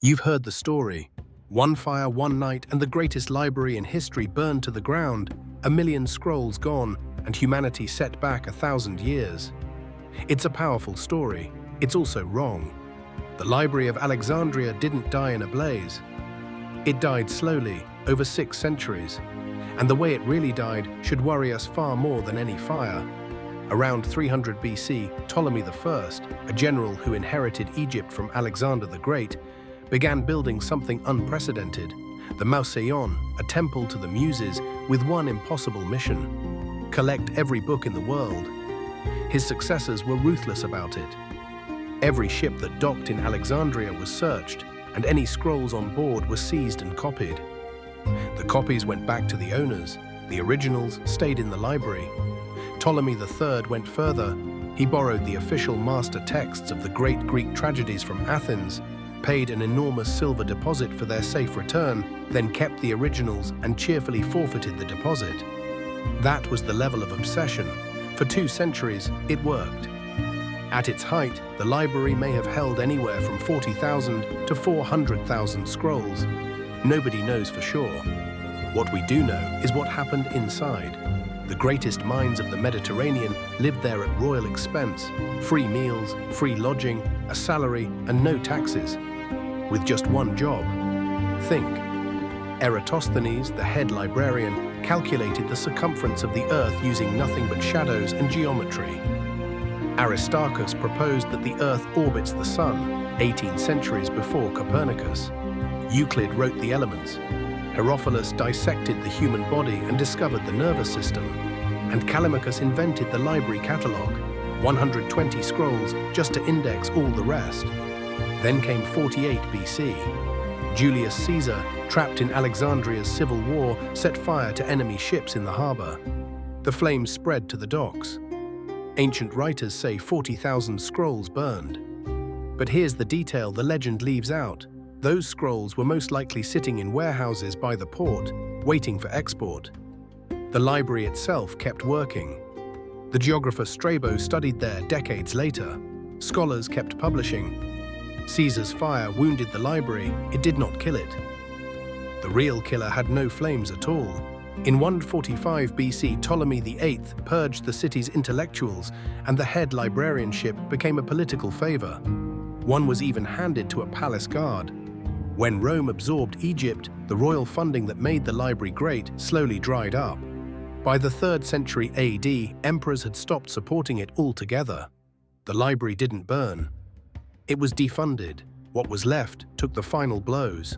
You've heard the story. One fire, one night, and the greatest library in history burned to the ground, 1,000,000 scrolls gone, and humanity set back 1,000 years. It's a powerful story. It's also wrong. The Library of Alexandria didn't die in a blaze. It died slowly, over 6 centuries. And the way it really died should worry us far more than any fire. Around 300 BC, Ptolemy I, a general who inherited Egypt from Alexander the Great, began building something unprecedented, the Mouseion, a temple to the Muses, with one impossible mission: collect every book in the world. His successors were ruthless about it. Every ship that docked in Alexandria was searched, and any scrolls on board were seized and copied. The copies went back to the owners. The originals stayed in the library. Ptolemy III went further. He borrowed the official master texts of the great Greek tragedies from Athens, paid an enormous silver deposit for their safe return, then kept the originals and cheerfully forfeited the deposit. That was the level of obsession. For 2 centuries, it worked. At its height, the library may have held anywhere from 40,000 to 400,000 scrolls. Nobody knows for sure. What we do know is what happened inside. The greatest minds of the Mediterranean lived there at royal expense: free meals, free lodging, a salary, and no taxes. With just one job: think. Eratosthenes, the head librarian, calculated the circumference of the Earth using nothing but shadows and geometry. Aristarchus proposed that the Earth orbits the Sun, 18 centuries before Copernicus. Euclid wrote the elements. Herophilus dissected the human body and discovered the nervous system. And Callimachus invented the library catalogue, 120 scrolls just to index all the rest. Then came 48 BC. Julius Caesar, trapped in Alexandria's civil war, set fire to enemy ships in the harbor. The flames spread to the docks. Ancient writers say 40,000 scrolls burned. But here's the detail the legend leaves out. Those scrolls were most likely sitting in warehouses by the port, waiting for export. The library itself kept working. The geographer Strabo studied there decades later. Scholars kept publishing. Caesar's fire wounded the library, it did not kill it. The real killer had no flames at all. In 145 BC, Ptolemy VIII purged the city's intellectuals, and the head librarianship became a political favor. One was even handed to a palace guard. When Rome absorbed Egypt, the royal funding that made the library great slowly dried up. By the 3rd century AD, emperors had stopped supporting it altogether. The library didn't burn. It was defunded. What was left took the final blows.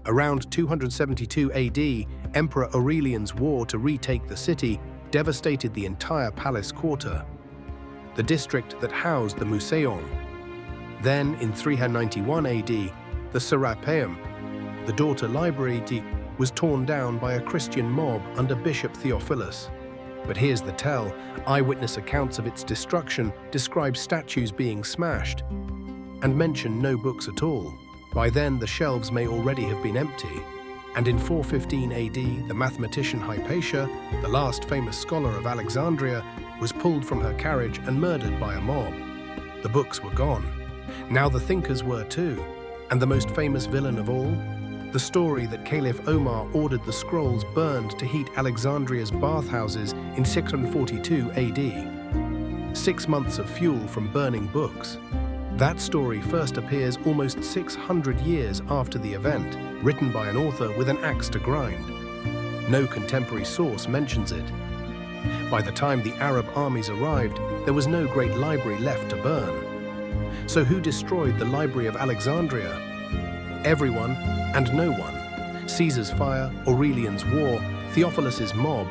Around 272 AD, Emperor Aurelian's war to retake the city devastated the entire palace quarter, the district that housed the Mouseion. Then, in 391 AD, the Serapeum, the daughter library, was torn down by a Christian mob under Bishop Theophilus. But here's the tell: eyewitness accounts of its destruction describe statues being smashed and mention no books at all. By then, the shelves may already have been empty. And in 415 AD, the mathematician Hypatia, the last famous scholar of Alexandria, was pulled from her carriage and murdered by a mob. The books were gone. Now the thinkers were too. And the most famous villain of all? The story that Caliph Omar ordered the scrolls burned to heat Alexandria's bathhouses in 642 AD. 6 months of fuel from burning books. That story first appears almost 600 years after the event, written by an author with an axe to grind. No contemporary source mentions it. By the time the Arab armies arrived, there was no great library left to burn. So who destroyed the Library of Alexandria? Everyone and no one. Caesar's fire, Aurelian's war, Theophilus's mob.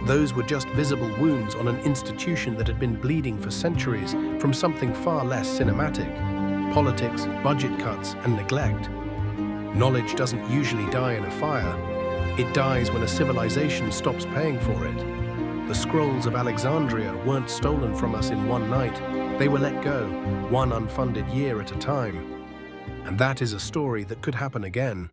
Those were just visible wounds on an institution that had been bleeding for centuries from something far less cinematic: politics, budget cuts, and neglect. Knowledge doesn't usually die in a fire. It dies when a civilization stops paying for it. The scrolls of Alexandria weren't stolen from us in one night. They were let go, one unfunded year at a time. And that is a story that could happen again.